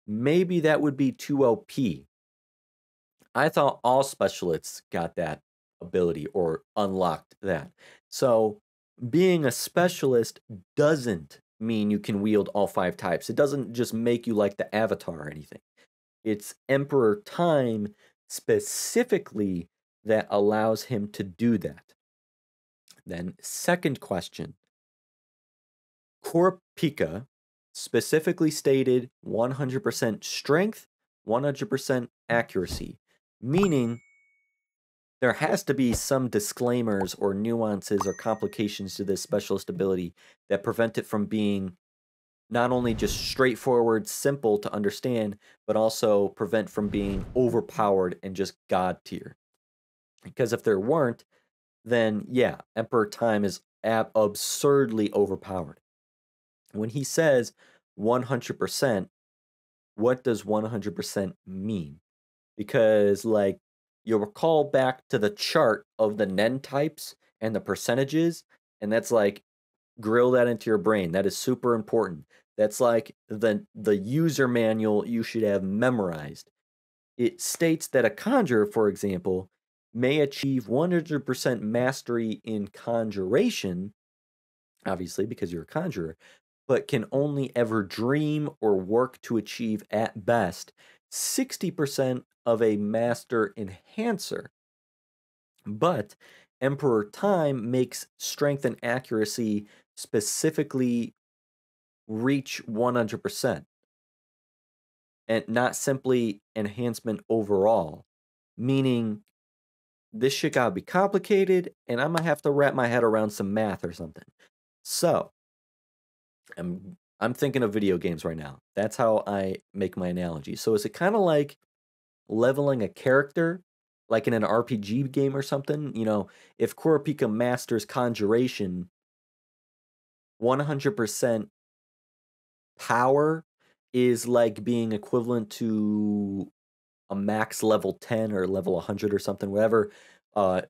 Maybe that would be too OP. I thought all specialists got that ability or unlocked that. So being a specialist doesn't mean you can wield all 5 types. It doesn't just make you like the Avatar or anything. It's Emperor Time specifically that allows him to do that. Then, second question, Kurapika specifically stated 100% strength, 100% accuracy, meaning there has to be some disclaimers or nuances or complications to this specialist ability that prevent it from being not only just straightforward, simple to understand, but also prevent from being overpowered and just god tier. Because if there weren't, then yeah, Emperor Time is absurdly overpowered. When he says 100%, what does 100% mean? Because, like, you'll recall back to the chart of the Nen types and the percentages, and that's like, grill that into your brain. That is super important. That's like the user manual you should have memorized. It states that a conjurer, for example, may achieve 100% mastery in conjuration, obviously because you're a conjurer, but can only ever dream or work to achieve at best 60% of a master enhancer. But Emperor Time makes strength and accuracy specifically reach 100% and not simply enhancement overall, meaning this shit gotta be complicated and I'm gonna have to wrap my head around some math or something. So, I'm thinking of video games right now. That's how I make my analogy. So is it kind of like leveling a character, like in an RPG game or something? You know, if Kurapika masters conjuration, 100% power is like being equivalent to a max level 10 or level 100 or something, whatever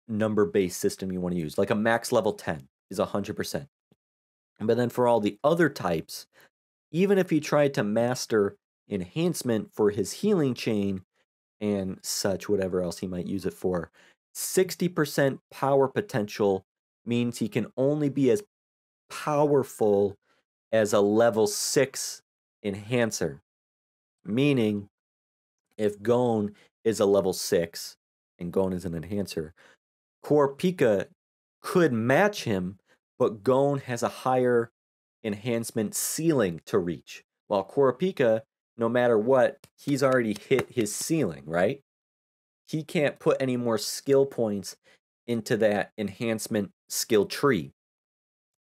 number-based system you want to use. Like a max level 10 is 100%. But then for all the other types, even if he tried to master enhancement for his healing chain and such, whatever else he might use it for, 60% power potential means he can only be as powerful as a level 6 enhancer. Meaning, if Gon is a level 6 and Gon is an enhancer, Kurapika could match him, but Gon has a higher enhancement ceiling to reach. While Kurapika, no matter what, he's already hit his ceiling, right? He can't put any more skill points into that enhancement skill tree.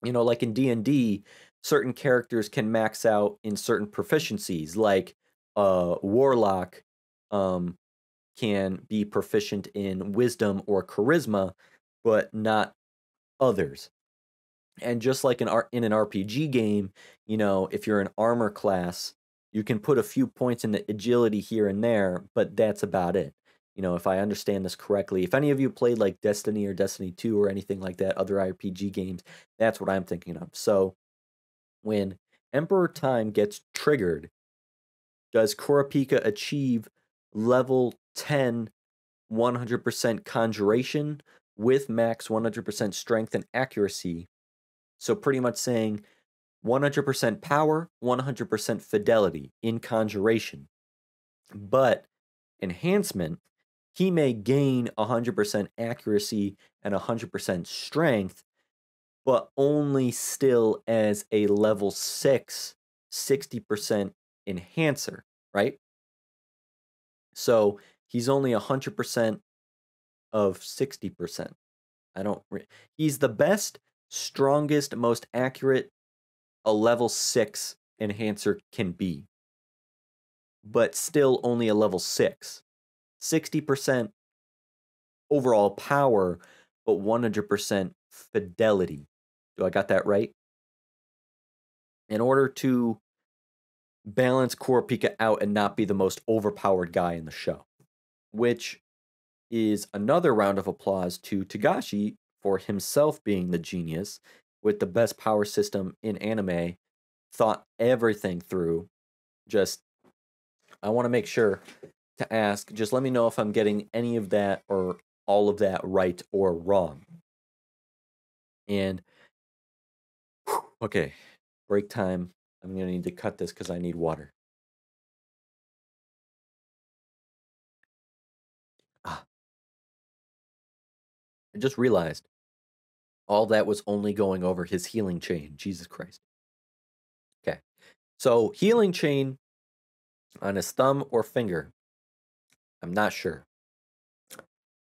You know, like in D&D, certain characters can max out in certain proficiencies, like Warlock can be proficient in wisdom or charisma, but not others. And just like in an RPG game, you know, if you're an armor class, you can put a few points into agility here and there, but that's about it. You know, if I understand this correctly, if any of you played like Destiny or Destiny 2 or anything like that, other RPG games, that's what I'm thinking of. So when Emperor Time gets triggered, does Kurapika achieve level 10 100% conjuration with max 100% strength and accuracy? So pretty much saying 100% power, 100% fidelity in conjuration. But enhancement, he may gain 100% accuracy and 100% strength, but only still as a level 6, 60% enhancer, right? So he's only 100% of 60%. He's the best, strongest, most accurate a level 6 enhancer can be, but still only a level 6. 60% overall power, but 100% fidelity. Do I got that right? In order to balance Kurapika out and not be the most overpowered guy in the show, which is another round of applause to Togashi for himself being the genius with the best power system in anime, thought everything through. Just, I want to make sure to ask, just let me know if I'm getting any of that or all of that right or wrong. And, okay, break time. I'm going to need to cut this because I need water. I just realized all that was only going over his healing chain. Jesus Christ. Okay. So, healing chain on his thumb or finger. I'm not sure.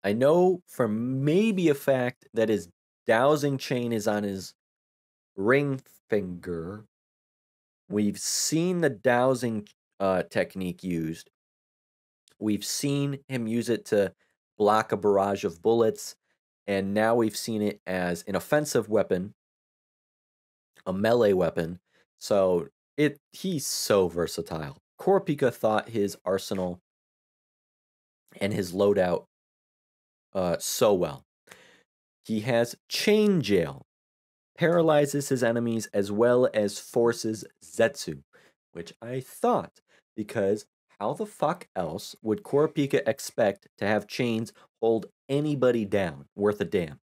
I know for maybe a fact that his dowsing chain is on his ring finger. We've seen the dowsing technique used. We've seen him use it to block a barrage of bullets. And now we've seen it as an offensive weapon, a melee weapon. So he's so versatile. Kurapika thought his arsenal and his loadout so well. He has Chain Jail, paralyzes his enemies as well as forces Zetsu, which I thought, because how the fuck else would Kurapika expect to have chains hold anybody down worth a damn?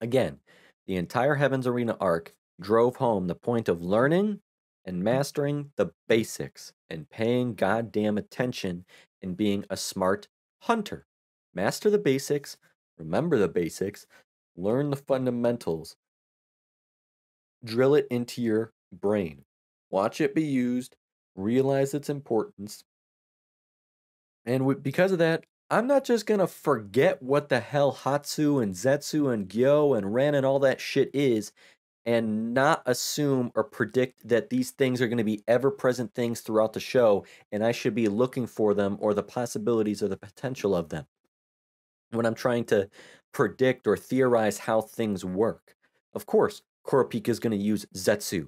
Again, the entire Heaven's Arena arc drove home the point of learning and mastering the basics and paying goddamn attention and being a smart hunter. Master the basics, remember the basics, learn the fundamentals, drill it into your brain, watch it be used, realize its importance. And because of that, I'm not just going to forget what the hell Hatsu and Zetsu and Gyo and Ren and all that shit is and not assume or predict that these things are going to be ever-present things throughout the show and I should be looking for them or the possibilities or the potential of them when I'm trying to predict or theorize how things work. Of course, Kurapika is going to use Zetsu.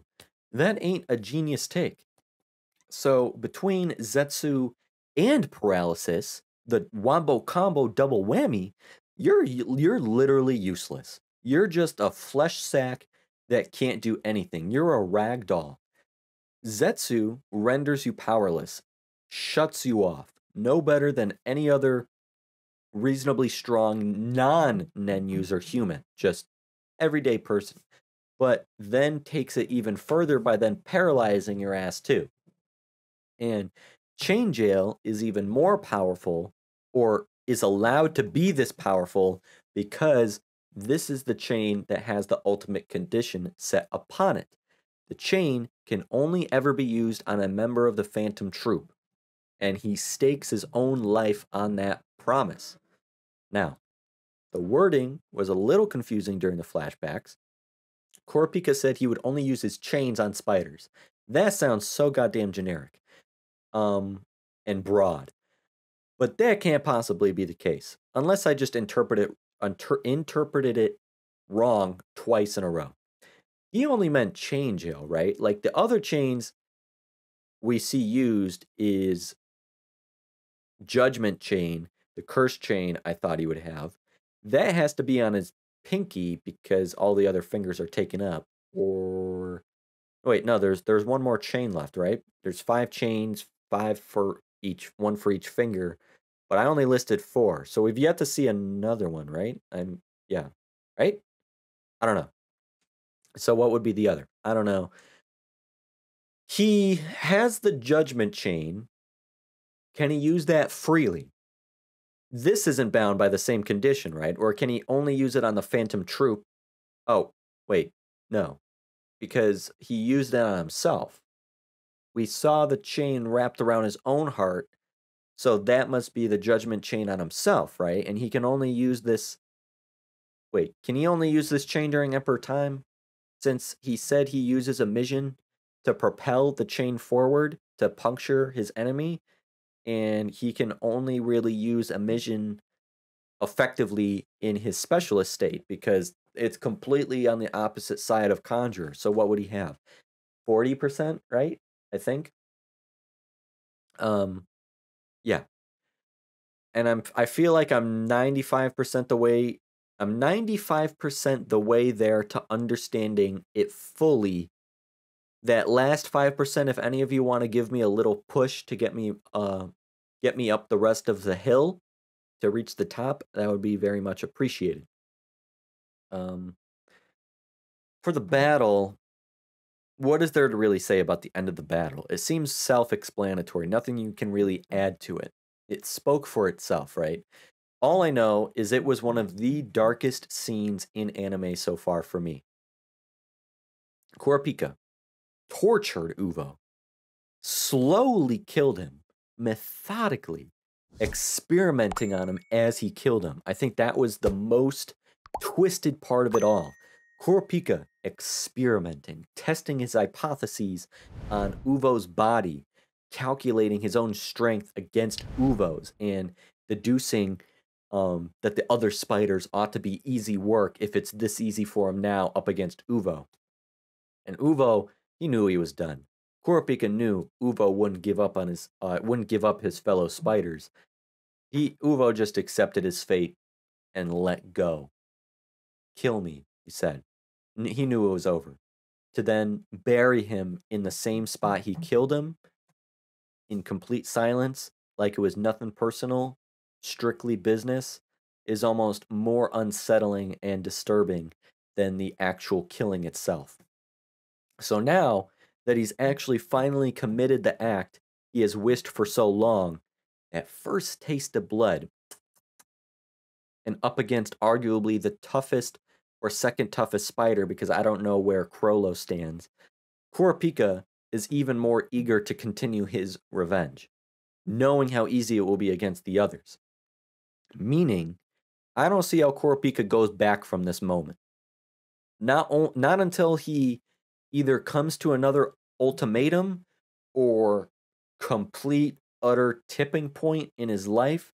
That ain't a genius take. So between Zetsu, and paralysis, the wombo combo double whammy, you're literally useless. You're just a flesh sack that can't do anything. You're a rag doll. Zetsu renders you powerless, shuts you off, no better than any other reasonably strong non-Nen user human, just everyday person. But then takes it even further by then paralyzing your ass too. And Chain Jail is even more powerful, or is allowed to be this powerful, because this is the chain that has the ultimate condition set upon it. The chain can only ever be used on a member of the Phantom Troop, and he stakes his own life on that promise. Now, the wording was a little confusing during the flashbacks. Kurapika said he would only use his chains on spiders. That sounds so goddamn generic. And broad. But that can't possibly be the case, unless I just interpreted it wrong twice in a row. He only meant chain jail, right? Like the other chains we see used is judgment chain, the curse chain I thought he would have. That has to be on his pinky because all the other fingers are taken up. Or wait, no, there's one more chain left, right? There's 5 chains, 5 for each, 1 for each finger, but I only listed 4. So we've yet to see another one, right? Yeah, right? I don't know. So what would be the other? I don't know. He has the judgment chain. Can he use that freely? This isn't bound by the same condition, right? Or can he only use it on the Phantom Troop? Oh, wait, no. Because he used it on himself. We saw the chain wrapped around his own heart, so that must be the judgment chain on himself, right? And he can only use this... Wait, can he only use this chain during Emperor Time? Since he said he uses a mission to propel the chain forward to puncture his enemy, and he can only really use a mission effectively in his specialist state because it's completely on the opposite side of Conjurer. So what would he have? 40%, right? I think. Yeah. And I feel like I'm 95% the way. I'm 95% the way there to understanding it fully. That last 5%, if any of you want to give me a little push to get me up the rest of the hill to reach the top, that would be very much appreciated. For the battle, what is there to really say about the end of the battle? It seems self-explanatory. Nothing you can really add to it. It spoke for itself, right? All I know is it was one of the darkest scenes in anime so far for me. Kurapika tortured Uvo, slowly killed him, methodically, experimenting on him as he killed him. I think that was the most twisted part of it all. Kurapika experimenting, testing his hypotheses on Uvo's body, calculating his own strength against Uvo's, and deducing that the other spiders ought to be easy work if it's this easy for him now up against Uvo. And Uvo, he knew he was done. Kurapika knew Uvo wouldn't give up his fellow spiders. Uvo just accepted his fate and let go. Kill me, he said. He knew it was over. To then bury him in the same spot he killed him, in complete silence, like it was nothing personal, strictly business, is almost more unsettling and disturbing than the actual killing itself. So now that he's actually finally committed the act he has wished for so long, that first taste of blood, and up against arguably the toughest or second toughest spider, because I don't know where Chrollo stands, Kurapika is even more eager to continue his revenge, knowing how easy it will be against the others. Meaning, I don't see how Kurapika goes back from this moment. Not until he either comes to another ultimatum or complete, utter tipping point in his life,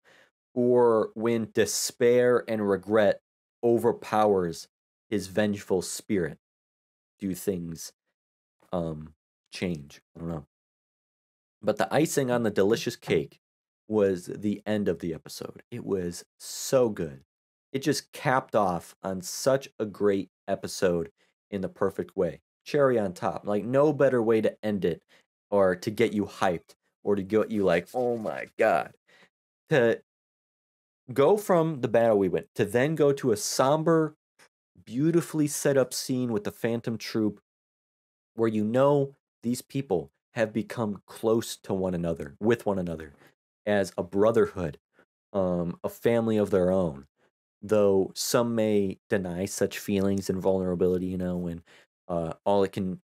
or when despair and regret overpowers his vengeful spirit. Do things change? I don't know. But the icing on the delicious cake was the end of the episode. It was so good. It just capped off on such a great episode in the perfect way. Cherry on top. Like, no better way to end it or to get you hyped or to get you like, oh my God. To go from the battle we went to then go to a somber, beautifully set up scene with the Phantom Troop where you know these people have become close to one another, with one another, as a brotherhood, a family of their own. Though some may deny such feelings and vulnerability, you know, when all it can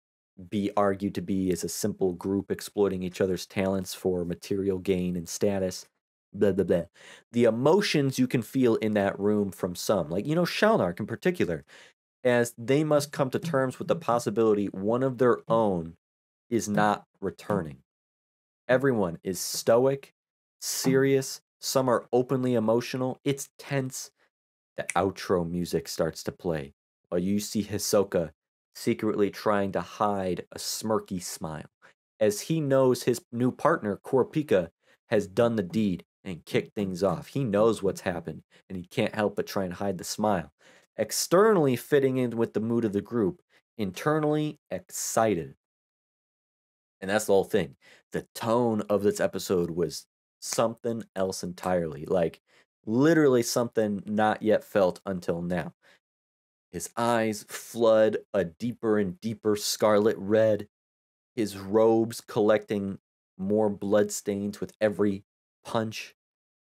be argued to be is a simple group exploiting each other's talents for material gain and status. Blah blah blah. The emotions you can feel in that room from some, like Shalnark in particular, as they must come to terms with the possibility one of their own is not returning. Everyone is stoic, serious, some are openly emotional. It's tense. The outro music starts to play while you see Hisoka secretly trying to hide a smirky smile as he knows his new partner, Kurapika, has done the deed and kicked things off. He knows what's happened and he can't help but try and hide the smile. Externally fitting in with the mood of the group, internally excited. And that's the whole thing. The tone of this episode was something else entirely. Like, literally something not yet felt until now. His eyes flood a deeper and deeper scarlet red, his robes collecting more bloodstains with every punch.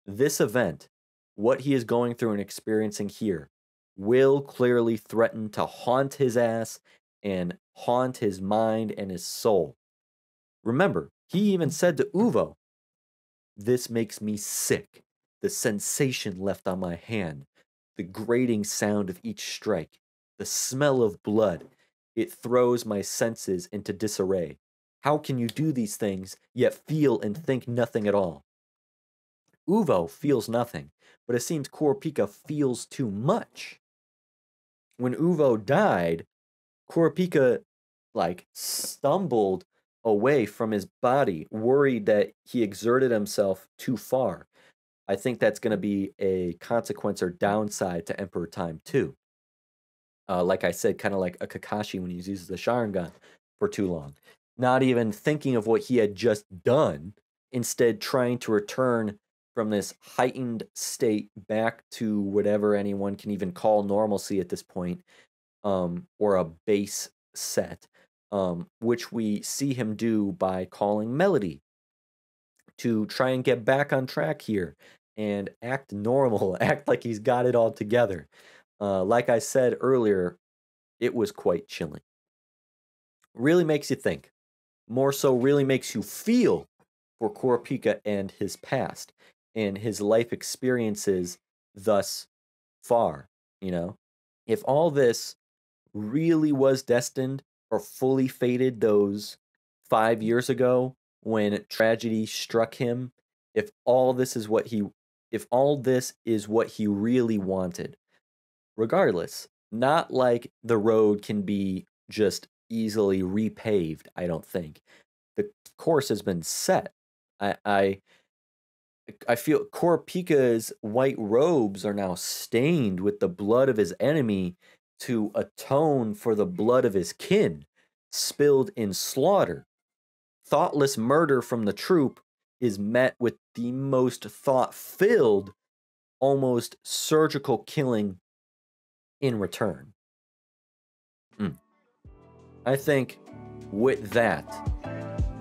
This event, what he is going through and experiencing here, will clearly threaten to haunt his ass and haunt his mind and his soul. Remember, he even said to Uvo, "This makes me sick. The sensation left on my hand, the grating sound of each strike, the smell of blood. It throws my senses into disarray. How can you do these things, yet feel and think nothing at all?" Uvo feels nothing, but it seems Kurapika feels too much. When Uvo died, Kurapika, like, stumbled away from his body, worried that he exerted himself too far. I think that's going to be a consequence or downside to Emperor Time too. Like I said, kind of like a Kakashi when he uses the Sharingan for too long. Not even thinking of what he had just done, instead trying to return from this heightened state back to whatever anyone can even call normalcy at this point, or a base set, which we see him do by calling Melody to try and get back on track here and act normal, act like he's got it all together. Like I said earlier, it was quite chilling. Really makes you think. More so, really makes you feel for Kurapika and his past and his life experiences thus far, you know? If all this really was destined or fully fated those 5 years ago when tragedy struck him, if all this is what he really wanted, regardless, not like the road can be just easily repaved, I don't think. The course has been set. I feel Kurapika's white robes are now stained with the blood of his enemy to atone for the blood of his kin, spilled in slaughter. Thoughtless murder from the troop is met with the most thought-filled, almost surgical killing in return. I think with that,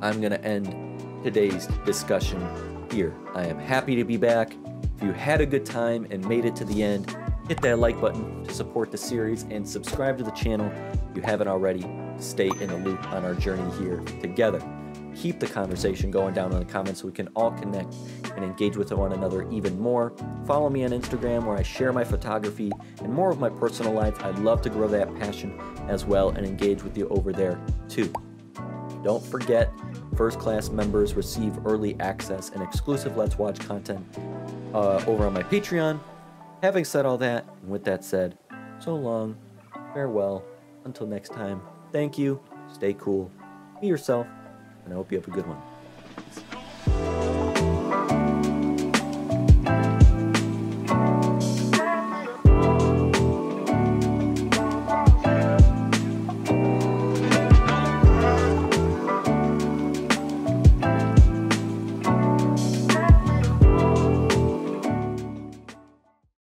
I'm going to end today's discussion here. I am happy to be back. If you had a good time and made it to the end, hit that like button to support the series and subscribe to the channel if you haven't already to stay in the loop on our journey here together. Keep the conversation going down in the comments so we can all connect and engage with one another even more. Follow me on Instagram where I share my photography and more of my personal life. I'd love to grow that passion as well and engage with you over there too. Don't forget, First Class members receive early access and exclusive Let's Watch content over on my Patreon. Having said all that, and with that said, so long, farewell, until next time, thank you, stay cool, be yourself, and I hope you have a good one.